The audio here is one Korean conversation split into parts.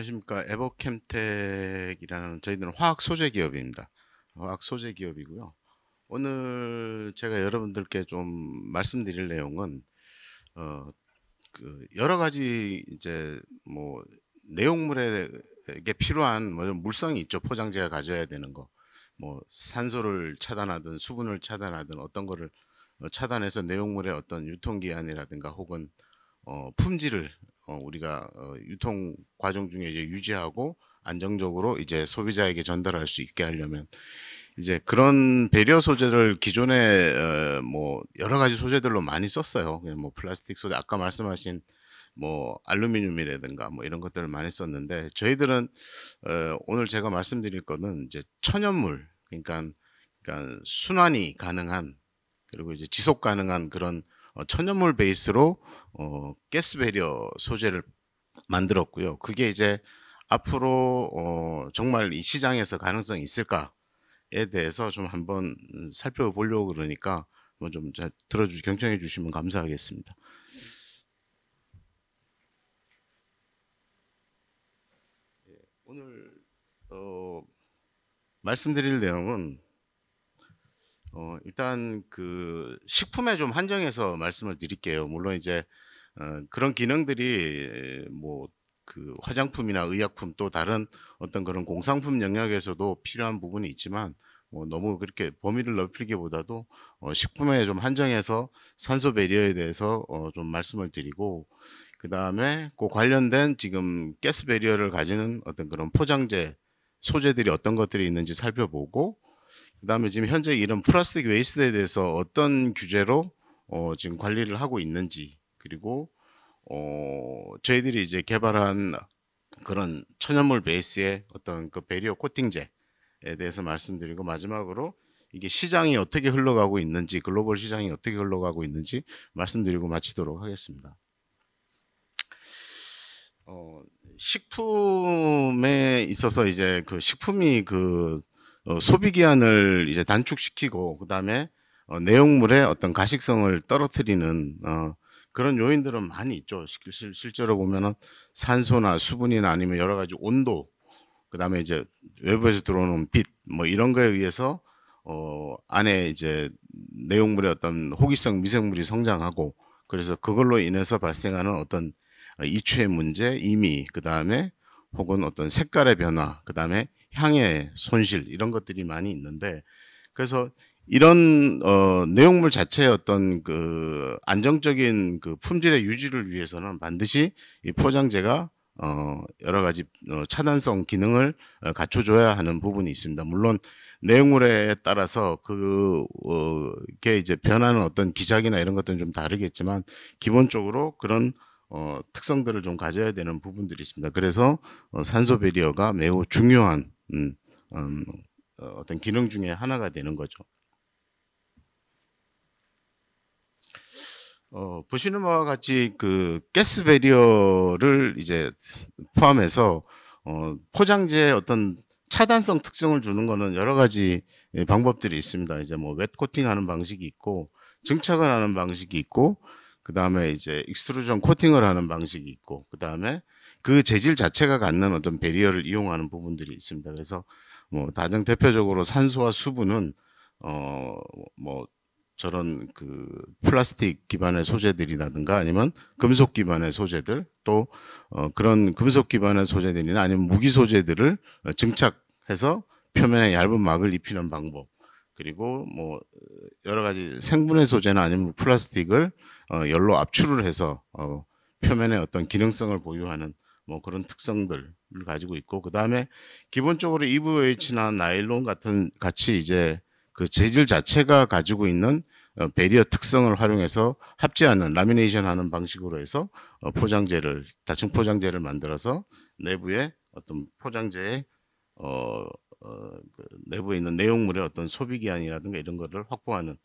안녕하십니까. 에버캠텍이라는 저희들은 화학 소재 기업입니다. 화학 소재 기업이고요. 오늘 제가 여러분들께 좀 말씀드릴 내용은 여러 가지 이제 뭐 내용물에 필요한 뭐 물성이 있죠. 포장재가 가져야 되는 거. 뭐 산소를 차단하든 수분을 차단하든 어떤 거를 차단해서 내용물의 어떤 유통기한이라든가 혹은 품질을 우리가 유통 과정 중에 이제 유지하고 안정적으로 이제 소비자에게 전달할 수 있게 하려면 이제 그런 배려 소재를 기존에 뭐 여러 가지 소재들로 많이 썼어요. 그냥 뭐 플라스틱 소재, 아까 말씀하신 뭐 알루미늄이라든가 뭐 이런 것들을 많이 썼는데 저희들은 오늘 제가 말씀드릴 거는 이제 천연물, 그러니까 순환이 가능한, 그리고 이제 지속 가능한 그런 천연물 베이스로 가스 배리어 소재를 만들었고요. 그게 이제 앞으로 정말 이 시장에서 가능성이 있을까에 대해서 좀 한번 살펴보려고 그러니까 뭐 좀 경청해 주시면 감사하겠습니다. 오늘 말씀드릴 내용은 일단 그 식품에 좀 한정해서 말씀을 드릴게요. 물론 이제 그런 기능들이 뭐 그 화장품이나 의약품 또 다른 어떤 그런 공산품 영역에서도 필요한 부분이 있지만 너무 그렇게 범위를 넓히기보다도 식품에 좀 한정해서 산소 배리어에 대해서 좀 말씀을 드리고, 그 다음에 그 관련된 지금 가스 배리어를 가지는 어떤 그런 포장재 소재들이 어떤 것들이 있는지 살펴보고, 그 다음에 지금 현재 이런 플라스틱 웨이스트에 대해서 어떤 규제로 지금 관리를 하고 있는지, 그리고 저희들이 이제 개발한 그런 천연물 베이스의 어떤 그 배리어 코팅제에 대해서 말씀드리고, 마지막으로 이게 시장이 어떻게 흘러가고 있는지, 글로벌 시장이 어떻게 흘러가고 있는지 말씀드리고 마치도록 하겠습니다. 식품에 있어서 이제 그 식품이 그 소비 기한을 이제 단축시키고, 그 다음에 내용물의 어떤 가식성을 떨어뜨리는 그런 요인들은 많이 있죠. 실제로 보면은 산소나 수분이나 아니면 여러 가지 온도, 그 다음에 이제 외부에서 들어오는 빛, 뭐 이런 거에 의해서 안에 이제 내용물의 어떤 호기성 미생물이 성장하고, 그래서 그걸로 인해서 발생하는 어떤 이추의 문제, 이미, 그 다음에 혹은 어떤 색깔의 변화, 그 다음에 향의 손실, 이런 것들이 많이 있는데, 그래서 이런 내용물 자체의 어떤 그 안정적인 그 품질의 유지를 위해서는 반드시 이 포장재가 여러 가지 차단성 기능을 갖춰줘야 하는 부분이 있습니다. 물론 내용물에 따라서 그게 이제 변하는 어떤 기작이나 이런 것들은 좀 다르겠지만 기본적으로 그런 특성들을 좀 가져야 되는 부분들이 있습니다. 그래서 산소 배리어가 매우 중요한 어떤 기능 중에 하나가 되는 거죠. 보시는 바와 같이 그 가스 배리어를 이제 포함해서 포장재의 어떤 차단성 특성을 주는 거는 여러 가지 방법들이 있습니다. 이제 뭐 웻 코팅하는 방식이 있고, 증착을 하는 방식이 있고, 그 다음에 이제 익스트루전 코팅을 하는 방식이 있고, 그 다음에 그 재질 자체가 갖는 어떤 배리어를 이용하는 부분들이 있습니다. 그래서 뭐 가장 대표적으로 산소와 수분은 뭐 저런 그 플라스틱 기반의 소재들이라든가 아니면 금속 기반의 소재들, 또 그런 금속 기반의 소재들이나 아니면 무기 소재들을 증착해서 표면에 얇은 막을 입히는 방법, 그리고 뭐 여러 가지 생분해 소재나 아니면 플라스틱을 열로 압출을 해서 표면에 어떤 기능성을 보유하는 뭐 그런 특성들을 가지고 있고, 그 다음에 기본적으로 EVH나 나일론 같이 이제 그 재질 자체가 가지고 있는 배리어 특성을 활용해서 합재하는 라미네이션 하는 방식으로 해서 포장재를, 다층 포장재를 만들어서 내부에 어떤 포장재의 그 내부에 있는 내용물의 어떤 소비 기한이라든가 이런 거를 확보하는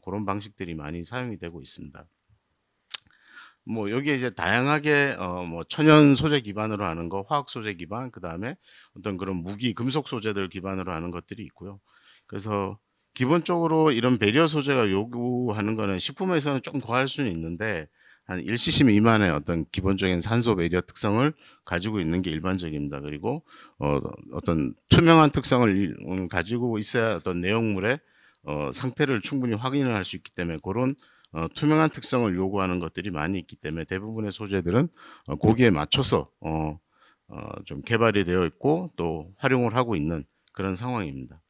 그런 방식들이 많이 사용이 되고 있습니다. 뭐 여기에 이제 다양하게 뭐 천연 소재 기반으로 하는 거, 화학 소재 기반, 그 다음에 어떤 그런 무기 금속 소재들 기반으로 하는 것들이 있고요. 그래서 기본적으로 이런 배리어 소재가 요구하는 거는 식품에서는 좀 과할 수는 있는데, 한 1cc 미만의 어떤 기본적인 산소 배리어 특성을 가지고 있는 게 일반적입니다. 그리고 어떤 투명한 특성을 가지고 있어야 어떤 내용물의 상태를 충분히 확인을 할 수 있기 때문에 그런 투명한 특성을 요구하는 것들이 많이 있기 때문에 대부분의 소재들은 거기에 맞춰서 좀 개발이 되어 있고 또 활용을 하고 있는 그런 상황입니다.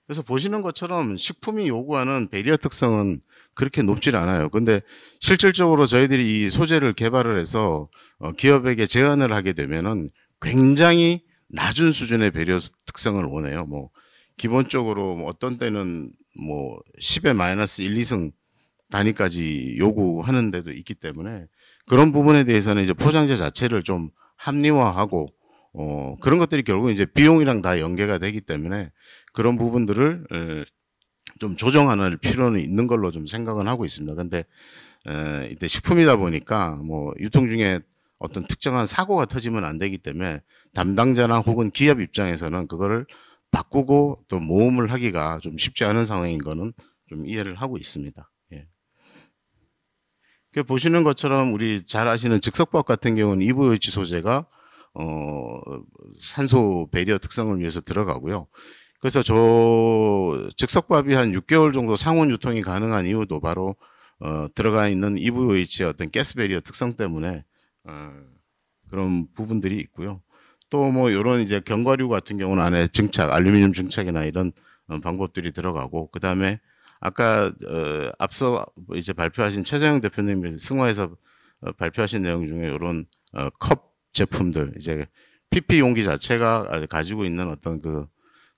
그래서 보시는 것처럼 식품이 요구하는 배리어 특성은 그렇게 높질 않아요. 근데 실질적으로 저희들이 이 소재를 개발을 해서 기업에게 제안을 하게 되면은 굉장히 낮은 수준의 배리어 특성을 원해요. 뭐 기본적으로 어떤 때는 뭐 10의 마이너스 1, 2승 단위까지 요구하는 데도 있기 때문에 그런 부분에 대해서는 이제 포장재 자체를 좀 합리화하고 그런 것들이 결국 이제 비용이랑 다 연계가 되기 때문에 그런 부분들을 좀 조정하는 필요는 있는 걸로 좀 생각은 하고 있습니다. 근데 이때 식품이다 보니까 뭐 유통 중에 어떤 특정한 사고가 터지면 안 되기 때문에 담당자나 혹은 기업 입장에서는 그거를 바꾸고 또 모험을 하기가 좀 쉽지 않은 상황인 거는 좀 이해를 하고 있습니다. 예. 보시는 것처럼 우리 잘 아시는 즉석밥 같은 경우는 EVOH 소재가 산소 배리어 특성을 위해서 들어가고요. 그래서 저 즉석밥이 한 6개월 정도 상온 유통이 가능한 이유도 바로 들어가 있는 EVOH의 어떤 가스 배리어 특성 때문에 그런 부분들이 있고요. 또 뭐 이런 이제 견과류 같은 경우는 안에 증착, 알루미늄 증착이나 이런 방법들이 들어가고 그 다음에 아까 앞서 이제 발표하신 최재형 대표님이 승화에서 발표하신 내용 중에 이런 컵 제품들 이제 PP 용기 자체가 가지고 있는 어떤 그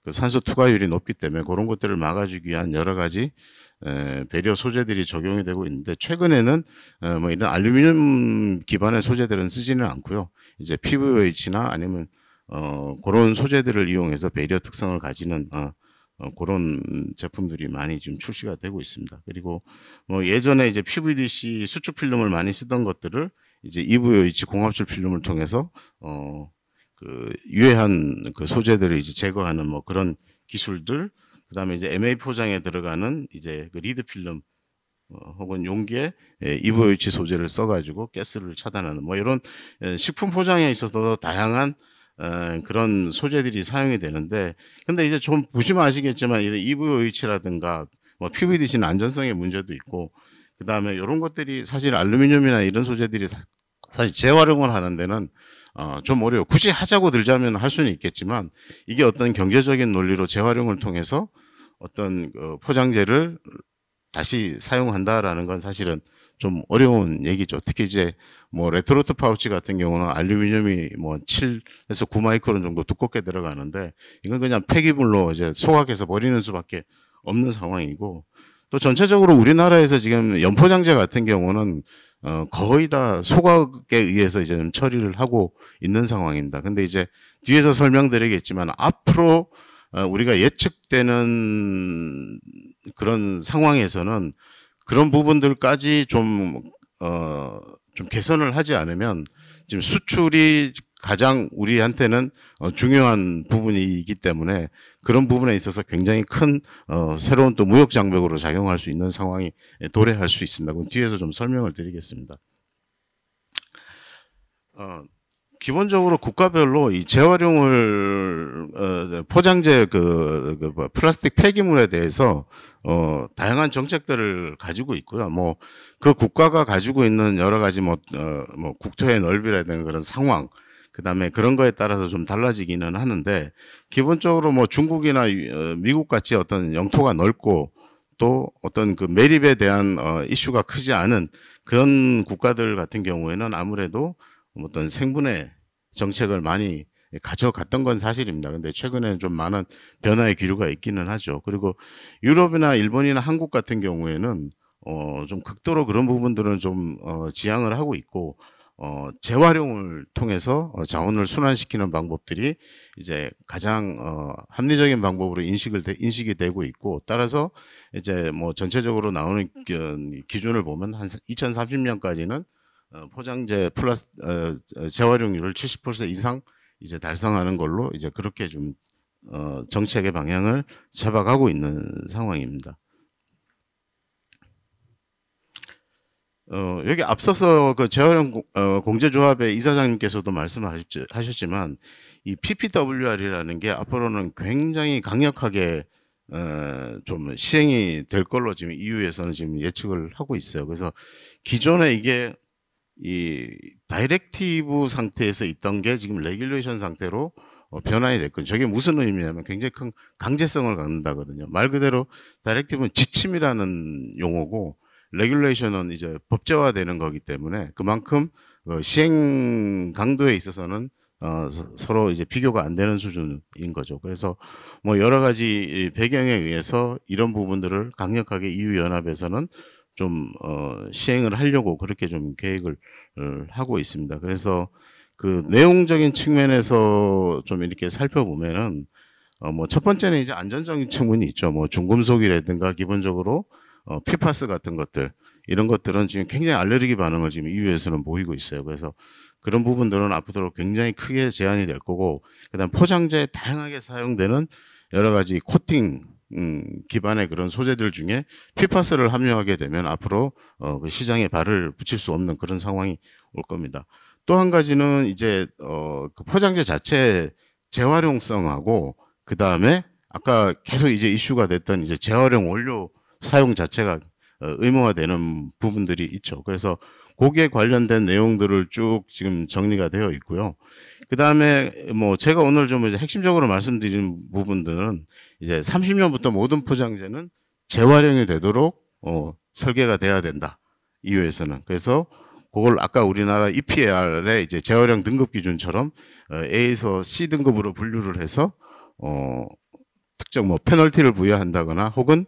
산소 투과율이 높기 때문에 그런 것들을 막아주기 위한 여러 가지 배려 소재들이 적용이 되고 있는데 최근에는 뭐 이런 알루미늄 기반의 소재들은 쓰지는 않고요. 이제 PVH나 아니면 그런 소재들을 이용해서 배려 특성을 가지는 그런 제품들이 많이 지금 출시가 되고 있습니다. 그리고 뭐 예전에 이제 PVDC 수축 필름을 많이 쓰던 것들을 이제 EVOH 공합출 필름을 통해서 그 유해한 그 소재들을 이제 제거하는 뭐 그런 기술들, 그다음에 이제 MA 포장에 들어가는 이제 그 리드 필름 혹은 용기에 EVOH 소재를 써가지고 가스를 차단하는 뭐 이런 식품 포장에 있어서 다양한 그런 소재들이 사용이 되는데, 근데 이제 좀 보시면 아시겠지만 이런 EVOH라든가 뭐 PVDC는 안전성의 문제도 있고, 그 다음에 이런 것들이 사실 알루미늄이나 이런 소재들이 사실 재활용을 하는 데는 좀 어려워요. 굳이 하자고 들자면 할 수는 있겠지만 이게 어떤 경제적인 논리로 재활용을 통해서 어떤 포장재를 다시 사용한다라는 건 사실은 좀 어려운 얘기죠. 특히 이제 뭐 레트로트 파우치 같은 경우는 알루미늄이 뭐 7에서 9마이크론 정도 두껍게 들어가는데 이건 그냥 폐기물로 이제 소각해서 버리는 수밖에 없는 상황이고, 또 전체적으로 우리나라에서 지금 연포장재 같은 경우는 거의 다 소각에 의해서 이제 좀 처리를 하고 있는 상황입니다. 근데 이제 뒤에서 설명드리겠지만 앞으로 우리가 예측되는 그런 상황에서는 그런 부분들까지 좀 개선을 하지 않으면 지금 수출이 가장 우리한테는 중요한 부분이기 때문에 그런 부분에 있어서 굉장히 큰 새로운 또 무역 장벽으로 작용할 수 있는 상황이 도래할 수 있습니다. 그럼 뒤에서 좀 설명을 드리겠습니다. 기본적으로 국가별로 이 재활용을 포장재 플라스틱 폐기물에 대해서 다양한 정책들을 가지고 있고요. 뭐 그 국가가 가지고 있는 여러 가지 뭐 국토의 넓이라든가 그런 상황, 그다음에 그런 거에 따라서 좀 달라지기는 하는데, 기본적으로 뭐 중국이나 미국 같이 어떤 영토가 넓고 또 어떤 그 매립에 대한 이슈가 크지 않은 그런 국가들 같은 경우에는 아무래도 어떤 생분해 정책을 많이 가져갔던 건 사실입니다. 근데 최근에는 좀 많은 변화의 기류가 있기는 하죠. 그리고 유럽이나 일본이나 한국 같은 경우에는 좀 극도로 그런 부분들은 좀 지향을 하고 있고, 재활용을 통해서 자원을 순환시키는 방법들이 이제 가장 합리적인 방법으로 인식이 되고 있고, 따라서 이제 뭐 전체적으로 나오는 기준을 보면 한 2030년까지는 포장재 재활용률을 70% 이상 이제 달성하는 걸로 이제 그렇게 좀 정책의 방향을 잡아가고 있는 상황입니다. 여기 앞서서 그 재활용 공제조합의 이사장님께서도 말씀하셨지만 이 PPWR이라는 게 앞으로는 굉장히 강력하게 좀 시행이 될 걸로 지금 EU에서는 지금 예측을 하고 있어요. 그래서 기존에 이게 이 다이렉티브 상태에서 있던 게 지금 레귤레이션 상태로 변환이 됐거든요. 저게 무슨 의미냐면 굉장히 큰 강제성을 갖는다거든요. 말 그대로 다이렉티브는 지침이라는 용어고 레귤레이션은 이제 법제화되는 거기 때문에 그만큼 시행 강도에 있어서는 서로 이제 비교가 안 되는 수준인 거죠. 그래서 뭐 여러 가지 배경에 의해서 이런 부분들을 강력하게 EU 연합에서는 좀 시행을 하려고 그렇게 좀 계획을 하고 있습니다. 그래서 그 내용적인 측면에서 좀 이렇게 살펴보면은 뭐 첫 번째는 이제 안전적인 측면이 있죠. 뭐 중금속이라든가 기본적으로 PFAS 같은 것들 이런 것들은 지금 굉장히 알레르기 반응을 지금 EU에서는 보이고 있어요. 그래서 그런 부분들은 앞으로 굉장히 크게 제한이 될 거고, 그다음 포장재에 다양하게 사용되는 여러 가지 코팅 기반의 그런 소재들 중에 PFAS를 함유하게 되면 앞으로 그 시장에 발을 붙일 수 없는 그런 상황이 올 겁니다. 또 한 가지는 이제 그 포장재 자체 재활용성하고 그다음에 아까 계속 이제 이슈가 됐던 이제 재활용 원료 사용 자체가 의무화되는 부분들이 있죠. 그래서 거기에 관련된 내용들을 쭉 지금 정리가 되어 있고요. 그 다음에 뭐 제가 오늘 좀 이제 핵심적으로 말씀드린 부분들은 이제 30년부터 모든 포장재는 재활용이 되도록 설계가 돼야 된다. EU에서는. 그래서 그걸 아까 우리나라 EPR의 이제 재활용 등급 기준처럼 A에서 C 등급으로 분류를 해서 특정 뭐 페널티를 부여한다거나 혹은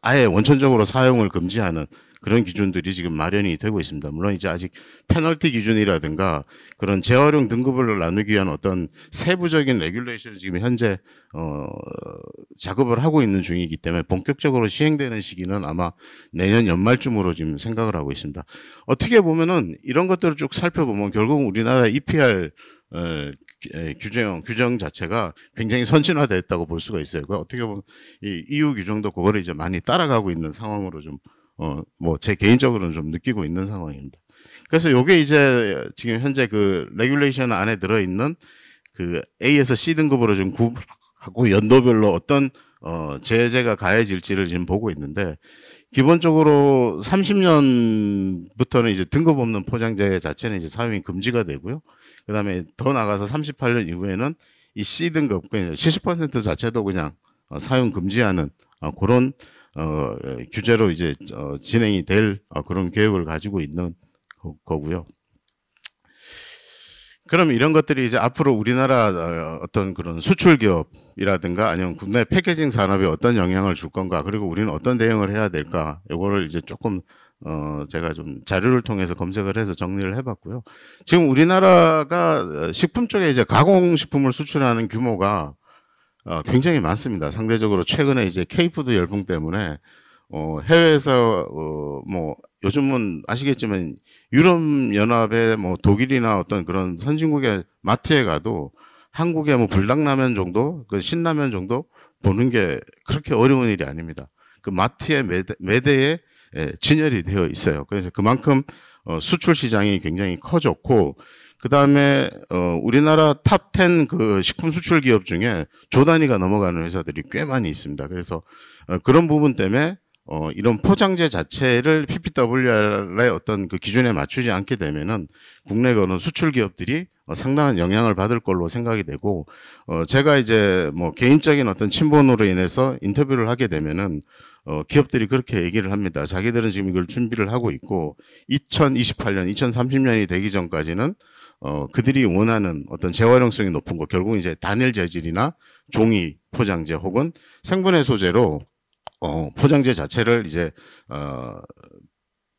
아예 원천적으로 사용을 금지하는 그런 기준들이 지금 마련이 되고 있습니다. 물론 이제 아직 페널티 기준이라든가 그런 재활용 등급을 나누기 위한 어떤 세부적인 레귤레이션을 지금 현재 작업을 하고 있는 중이기 때문에 본격적으로 시행되는 시기는 아마 내년 연말쯤으로 지금 생각을 하고 있습니다. 어떻게 보면은 이런 것들을 쭉 살펴보면 결국 우리나라 EPR 규정 자체가 굉장히 선진화됐다고 볼 수가 있어요. 어떻게 보면 이 EU 규정도 그거를 이제 많이 따라가고 있는 상황으로 좀 뭐 제 개인적으로는 좀 느끼고 있는 상황입니다. 그래서 요게 이제 지금 현재 그 레귤레이션 안에 들어있는 그 A에서 C 등급으로 좀 구하고 연도별로 어떤 제재가 가해질지를 지금 보고 있는데, 기본적으로 30년부터는 이제 등급 없는 포장재 자체는 이제 사용이 금지가 되고요. 그 다음에 더 나가서 38년 이후에는 이 C 등급, 70% 자체도 그냥 사용 금지하는 그런 규제로 이제 진행이 될 그런 계획을 가지고 있는 거고요. 그럼 이런 것들이 이제 앞으로 우리나라 어떤 그런 수출 기업이라든가 아니면 국내 패키징 산업에 어떤 영향을 줄 건가, 그리고 우리는 어떤 대응을 해야 될까, 이거를 이제 조금 제가 좀 자료를 통해서 검색을 해서 정리를 해봤고요. 지금 우리나라가 식품 쪽에 이제 가공식품을 수출하는 규모가 굉장히 많습니다. 상대적으로 최근에 이제 K푸드 열풍 때문에 해외에서 뭐 요즘은 아시겠지만 유럽 연합의 뭐 독일이나 어떤 그런 선진국의 마트에 가도 한국의 뭐 불닭라면 정도, 그 신라면 정도 보는 게 그렇게 어려운 일이 아닙니다. 그 마트의 매대에 진열이 되어 있어요. 그래서 그만큼 수출 시장이 굉장히 커졌고, 그 다음에 우리나라 탑 10 그 식품 수출 기업 중에 조 단위가 넘어가는 회사들이 꽤 많이 있습니다. 그래서 그런 부분 때문에 이런 포장재 자체를 PPWR의 어떤 그 기준에 맞추지 않게 되면은 국내 그런 수출 기업들이 상당한 영향을 받을 걸로 생각이 되고, 제가 이제 뭐 개인적인 어떤 친분으로 인해서 인터뷰를 하게 되면은 기업들이 그렇게 얘기를 합니다. 자기들은 지금 이걸 준비를 하고 있고 2028년, 2030년이 되기 전까지는 그들이 원하는 어떤 재활용성이 높은 거, 결국 이제 단일 재질이나 종이 포장재 혹은 생분해 소재로 포장재 자체를 이제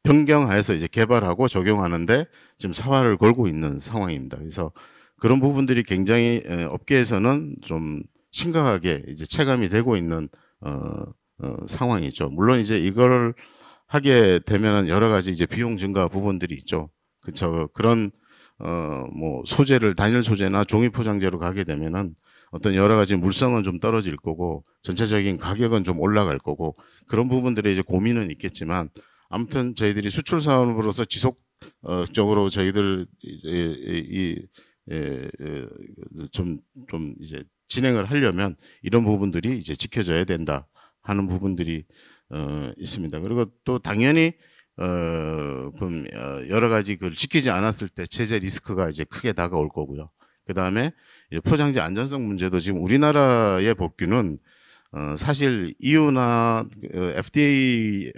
변경하여서 이제 개발하고 적용하는데 지금 사활을 걸고 있는 상황입니다. 그래서 그런 부분들이 굉장히 업계에서는 좀 심각하게 이제 체감이 되고 있는 상황이죠. 물론 이제 이걸 하게 되면은 여러 가지 이제 비용 증가 부분들이 있죠. 그런 뭐 소재를 단일 소재나 종이 포장재로 가게 되면은 어떤 여러 가지 물성은 좀 떨어질 거고 전체적인 가격은 좀 올라갈 거고 그런 부분들에 이제 고민은 있겠지만 아무튼 저희들이 수출 사업으로서 지속적으로 저희들 좀 이제 진행을 하려면 이런 부분들이 이제 지켜져야 된다 하는 부분들이 있습니다. 그리고 또 당연히 그럼 여러 가지 그걸 지키지 않았을 때 체제 리스크가 이제 크게 다가올 거고요. 그 다음에 포장재 안전성 문제도 지금 우리나라의 법규는 사실 EU나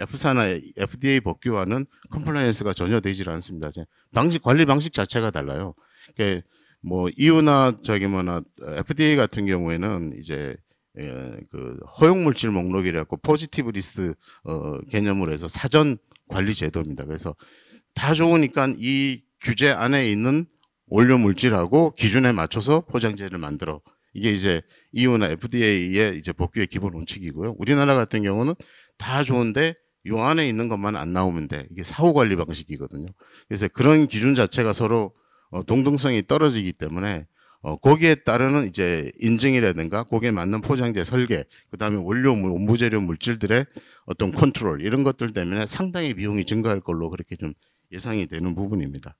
F사나 FDA 법규와는 컴플라이언스가 전혀 되질 않습니다. 관리 방식 자체가 달라요. 그러니까 뭐 EU나 FDA 같은 경우에는 이제 그 허용 물질 목록이라고 포지티브 리스트 개념으로 해서 사전 관리 제도입니다. 그래서 다 좋으니까 이 규제 안에 있는 원료 물질하고 기준에 맞춰서 포장재를 만들어. 이게 이제 EU나 FDA의 이제 법규의 기본 원칙이고요. 우리나라 같은 경우는 다 좋은데 요 안에 있는 것만 안 나오면 돼. 이게 사후 관리 방식이거든요. 그래서 그런 기준 자체가 서로 동등성이 떨어지기 때문에 거기에 따르는 이제 인증이라든가 거기에 맞는 포장재 설계, 그다음에 원무재료 물질들의 어떤 컨트롤 이런 것들 때문에 상당히 비용이 증가할 걸로 그렇게 좀 예상이 되는 부분입니다.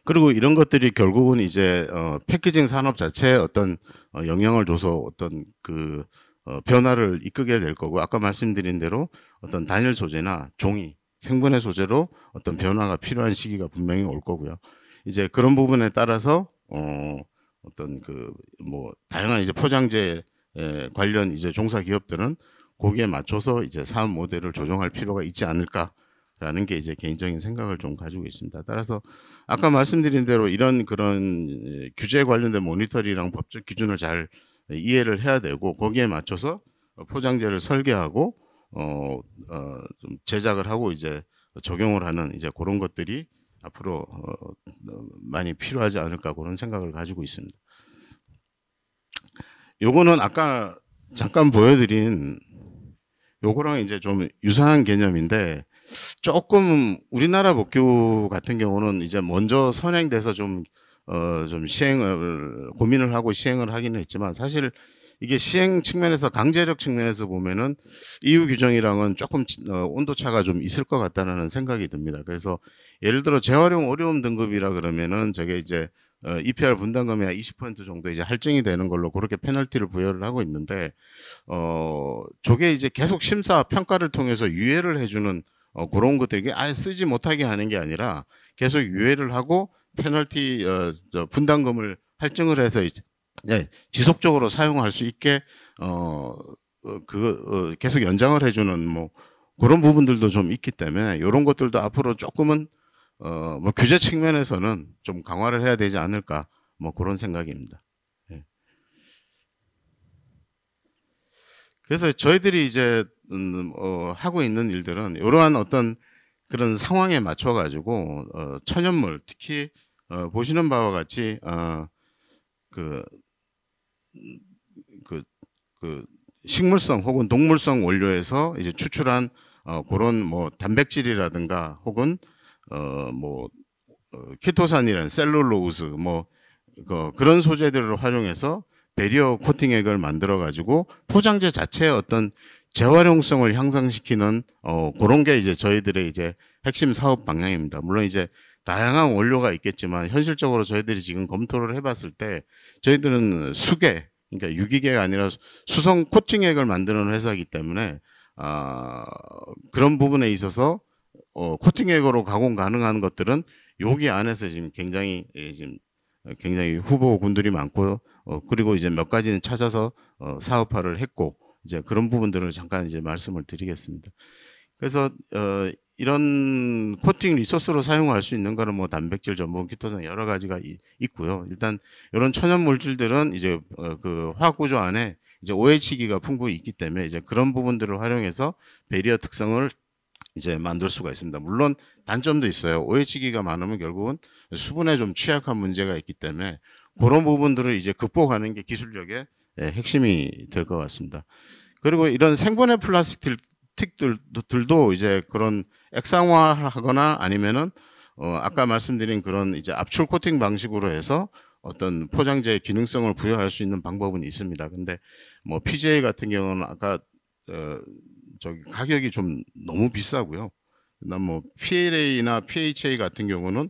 그리고 이런 것들이 결국은 이제 패키징 산업 자체에 어떤 영향을 줘서 어떤 그 변화를 이끌게 될 거고 아까 말씀드린 대로 어떤 단일 소재나 종이, 생분해 소재로 어떤 변화가 필요한 시기가 분명히 올 거고요. 이제 그런 부분에 따라서 어떤 그 뭐 다양한 이제 포장재 관련 이제 종사 기업들은 거기에 맞춰서 이제 사업 모델을 조정할 필요가 있지 않을까라는 게 이제 개인적인 생각을 좀 가지고 있습니다. 따라서 아까 말씀드린 대로 이런 그런 규제 관련된 모니터링이랑 법적 기준을 잘 이해를 해야 되고 거기에 맞춰서 포장재를 설계하고 좀 제작을 하고 이제 적용을 하는 이제 그런 것들이 앞으로 많이 필요하지 않을까 그런 생각을 가지고 있습니다. 요거는 아까 잠깐 보여드린 요거랑 이제 좀 유사한 개념인데 조금 우리나라 법규 같은 경우는 이제 먼저 선행돼서 좀 시행을 고민을 하고 시행을 하기는 했지만 사실 이게 시행 측면에서 강제력 측면에서 보면은 EU 규정이랑은 조금 온도차가 좀 있을 것 같다는 생각이 듭니다. 그래서 예를 들어 재활용 어려움 등급이라 그러면은 저게 이제 EPR 분담금이 한 20% 정도 이제 할증이 되는 걸로 그렇게 페널티를 부여를 하고 있는데 저게 이제 계속 심사 평가를 통해서 유예를 해주는 그런 것들이 아예 쓰지 못하게 하는 게 아니라 계속 유예를 하고 페널티 분담금을 할증을 해서 이제 지속적으로 사용할 수 있게 계속 연장을 해주는 뭐 그런 부분들도 좀 있기 때문에 이런 것들도 앞으로 조금은 뭐 규제 측면에서는 좀 강화를 해야 되지 않을까 뭐 그런 생각입니다. 예. 그래서 저희들이 이제 하고 있는 일들은 이러한 어떤 그런 상황에 맞춰 가지고 천연물 특히 보시는 바와 같이 그 식물성 혹은 동물성 원료에서 이제 추출한 그런 뭐 단백질이라든가 혹은 키토산이라는 셀룰로즈 뭐 그런 소재들을 활용해서 배리어 코팅액을 만들어 가지고 포장재 자체의 어떤 재활용성을 향상시키는 그런 게 이제 저희들의 이제 핵심 사업 방향입니다. 물론 이제 다양한 원료가 있겠지만 현실적으로 저희들이 지금 검토를 해봤을 때 저희들은 수계, 그러니까 유기계가 아니라 수성 코팅액을 만드는 회사이기 때문에 그런 부분에 있어서 코팅액으로 가공 가능한 것들은 여기 안에서 지금 굉장히 후보군들이 많고 그리고 이제 몇 가지는 찾아서 사업화를 했고 이제 그런 부분들을 잠깐 이제 말씀을 드리겠습니다. 그래서 이런 코팅 리소스로 사용할 수 있는 거는 뭐 단백질, 전분, 키토산 여러 가지가 있고요. 일단 이런 천연 물질들은 이제 그 화학 구조 안에 이제 OH기가 풍부히 있기 때문에 이제 그런 부분들을 활용해서 배리어 특성을 이제 만들 수가 있습니다. 물론 단점도 있어요. OH기가 많으면 결국은 수분에 좀 취약한 문제가 있기 때문에 그런 부분들을 이제 극복하는 게 기술력의 핵심이 될 것 같습니다. 그리고 이런 생분해 플라스틱들도 이제 그런 액상화하거나 아니면은 아까 말씀드린 그런 이제 압출 코팅 방식으로 해서 어떤 포장재의 기능성을 부여할 수 있는 방법은 있습니다. 근데 뭐 PGA 같은 경우는 아까 저기 가격이 좀 너무 비싸고요. 그다음 뭐 PLA나 PHA 같은 경우는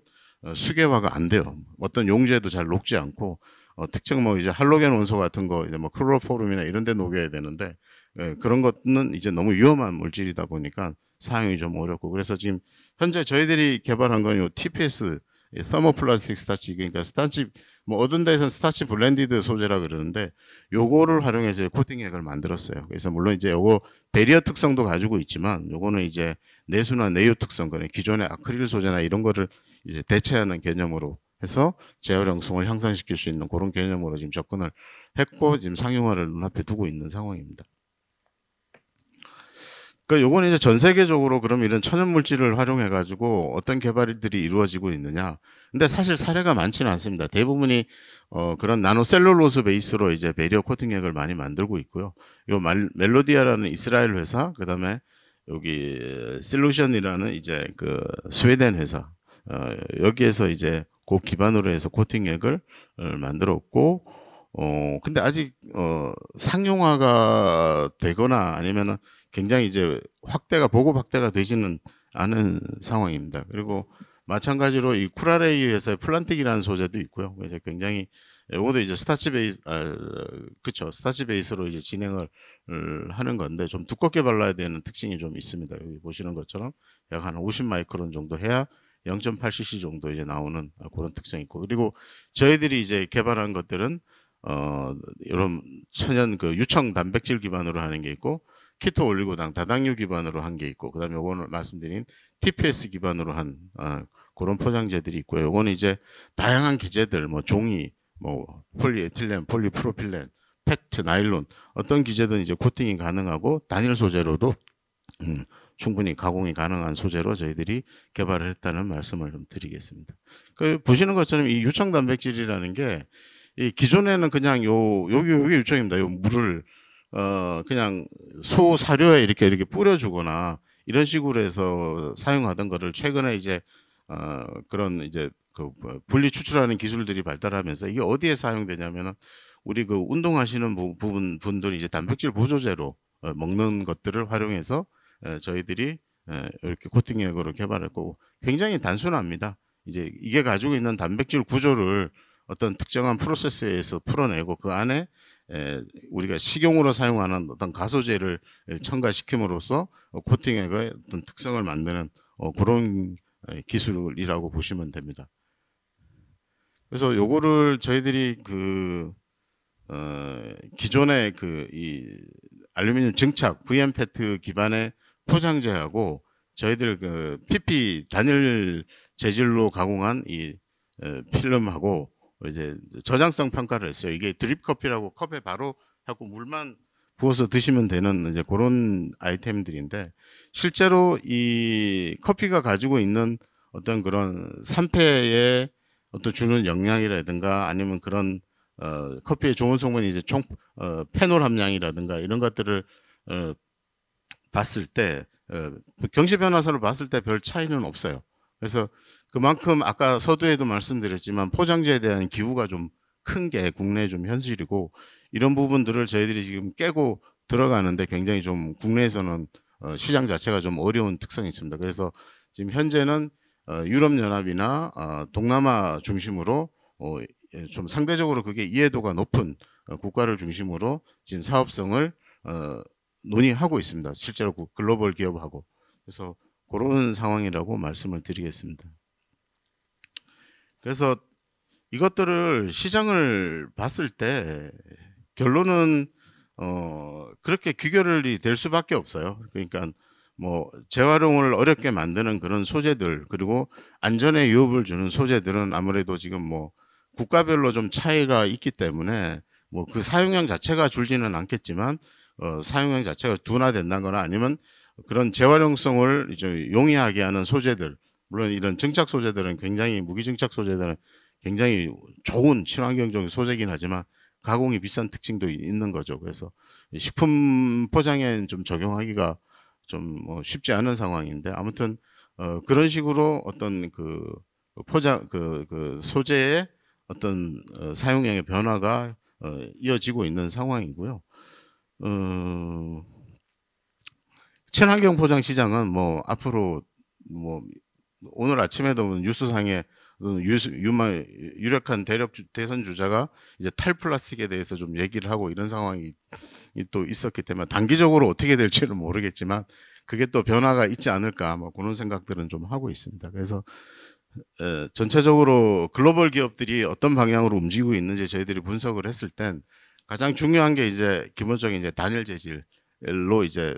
수계화가 안 돼요. 어떤 용제도 잘 녹지 않고 특정 뭐 이제 할로겐 원소 같은 거 이제 뭐 클로로포름이나 이런 데 녹여야 되는데 그런 것은 이제 너무 위험한 물질이다 보니까 사용이 좀 어렵고, 그래서 지금 현재 저희들이 개발한 건 요 TPS 서머플라스틱 스타치, 그러니까 스타치 뭐 어떤 데서는 스타치 블렌디드 소재라 그러는데 요거를 활용해서 코팅액을 만들었어요. 그래서 물론 이제 요거 배리어 특성도 가지고 있지만 요거는 이제 내수나 내유 특성, 그러니까 기존의 아크릴 소재나 이런 거를 이제 대체하는 개념으로 해서 재활용성을 향상시킬 수 있는 그런 개념으로 지금 접근을 했고 지금 상용화를 눈앞에 두고 있는 상황입니다. 그러니까 요건 이제 전 세계적으로 그럼 이런 천연 물질을 활용해 가지고 어떤 개발들이 이루어지고 있느냐. 근데 사실 사례가 많지는 않습니다. 대부분이 그런 나노셀룰로스 베이스로 이제 배리어 코팅액을 많이 만들고 있고요. 요 멜로디아라는 이스라엘 회사, 그다음에 여기 실루션이라는 이제 그 스웨덴 회사, 여기에서 이제 그 기반으로 해서 코팅액을 만들었고, 근데 아직 상용화가 되거나 아니면은 굉장히 이제 보급 확대가 되지는 않은 상황입니다. 그리고 마찬가지로 이 쿠라레이 회사의 플란틱이라는 소재도 있고요. 이제 굉장히 이것도 이제 스타치 베이스, 그쵸, 스타치 베이스로 이제 진행을 하는 건데 좀 두껍게 발라야 되는 특징이 좀 있습니다. 여기 보시는 것처럼 약 한 50 마이크론 정도 해야 0.8cc 정도 이제 나오는 그런 특성이 있고, 그리고 저희들이 이제 개발한 것들은 이런 천연 그 유청 단백질 기반으로 하는 게 있고, 키토 올리고당 다당류 기반으로 한 게 있고, 그다음에 요거는 말씀드린 TPS 기반으로 한 그런 포장재들이 있고요. 요거는 이제 다양한 기재들, 뭐 종이, 뭐 폴리에틸렌, 폴리프로필렌, 페트, 나일론 어떤 기재든 이제 코팅이 가능하고 단일 소재로도 충분히 가공이 가능한 소재로 저희들이 개발을 했다는 말씀을 좀 드리겠습니다. 그 보시는 것처럼 이 유청 단백질이라는 게 이 기존에는 그냥 여기 유청입니다. 요 물을 그냥 소 사료에 이렇게 뿌려주거나 이런 식으로 해서 사용하던 거를 최근에 이제 그런 이제 그 분리 추출하는 기술들이 발달하면서 이게 어디에 사용되냐면은 우리 그 운동하시는 분들이 이제 단백질 보조제로 먹는 것들을 활용해서 저희들이 이렇게 코팅액으로 개발했고, 굉장히 단순합니다. 이제 이게 가지고 있는 단백질 구조를 어떤 특정한 프로세스에서 풀어내고 그 안에 우리가 식용으로 사용하는 어떤 가소제를 첨가시킴으로써 코팅액의 어떤 특성을 만드는 그런 기술이라고 보시면 됩니다. 그래서 요거를 저희들이 기존의 이 알루미늄 증착 VM-PET 기반의 포장재하고 저희들 PP 단일 재질로 가공한 이 필름하고 이제 저장성 평가를 했어요. 이게 드립 커피라고 컵에 바로 하고 물만 부어서 드시면 되는 이제 그런 아이템들인데, 실제로 이 커피가 가지고 있는 어떤 그런 산패에 어떤 주는 영향이라든가 아니면 그런 커피의 좋은 성분이 이제 페놀 함량이라든가 이런 것들을 봤을 때 경시 변화선을 봤을 때 별 차이는 없어요. 그래서 그만큼 아까 서두에도 말씀드렸지만 포장재에 대한 기후가 좀 큰 게 국내에 좀 현실이고, 이런 부분들을 저희들이 지금 깨고 들어가는데 굉장히 좀 국내에서는 시장 자체가 좀 어려운 특성이 있습니다. 그래서 지금 현재는 유럽연합이나 동남아 중심으로 좀 상대적으로 그게 이해도가 높은 국가를 중심으로 지금 사업성을 논의하고 있습니다. 실제로 글로벌 기업하고. 그래서 그런 상황이라고 말씀을 드리겠습니다. 그래서 이것들을 시장을 봤을 때 결론은 그렇게 귀결이 될 수밖에 없어요. 그러니까 뭐 재활용을 어렵게 만드는 그런 소재들, 그리고 안전에 위협을 주는 소재들은 아무래도 지금 뭐 국가별로 좀 차이가 있기 때문에 뭐 그 사용량 자체가 줄지는 않겠지만 사용량 자체가 둔화된다거나 아니면 그런 재활용성을 이제 용이하게 하는 소재들, 물론 이런 증착 소재들은 굉장히 무기증착 소재들은 굉장히 좋은 친환경적인 소재긴 하지만 가공이 비싼 특징도 있는 거죠. 그래서 식품 포장에 좀 적용하기가 좀 쉽지 않은 상황인데, 아무튼 그런 식으로 어떤 그 포장 그 소재의 어떤 사용량의 변화가 이어지고 있는 상황이고요. 친환경 포장 시장은 뭐 앞으로 뭐 오늘 아침에도 뉴스상에 유력한 대선 주자가 이제 탈플라스틱에 대해서 좀 얘기를 하고 이런 상황이 또 있었기 때문에 단기적으로 어떻게 될지는 모르겠지만 그게 또 변화가 있지 않을까 뭐 그런 생각들은 좀 하고 있습니다. 그래서 전체적으로 글로벌 기업들이 어떤 방향으로 움직이고 있는지 저희들이 분석을 했을 땐 가장 중요한 게 이제 기본적인 이제 단일 재질로 이제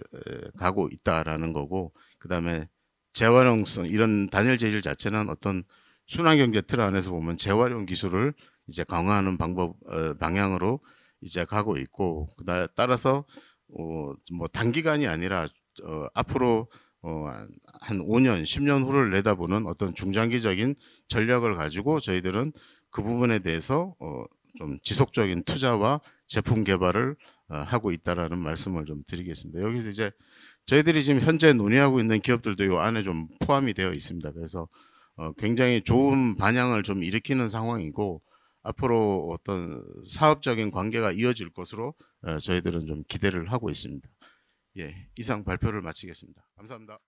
가고 있다라는 거고, 그다음에 재활용성, 이런 단일 재질 자체는 어떤 순환경제 틀 안에서 보면 재활용 기술을 이제 강화하는 방향으로 이제 가고 있고, 따라서 뭐 단기간이 아니라 앞으로 한 5년, 10년 후를 내다보는 어떤 중장기적인 전략을 가지고 저희들은 그 부분에 대해서 좀 지속적인 투자와 제품 개발을 하고 있다라는 말씀을 좀 드리겠습니다. 여기서 이제 저희들이 지금 현재 논의하고 있는 기업들도 이 안에 좀 포함이 되어 있습니다. 그래서 굉장히 좋은 반향을 좀 일으키는 상황이고, 앞으로 어떤 사업적인 관계가 이어질 것으로 저희들은 좀 기대를 하고 있습니다. 예, 이상 발표를 마치겠습니다. 감사합니다.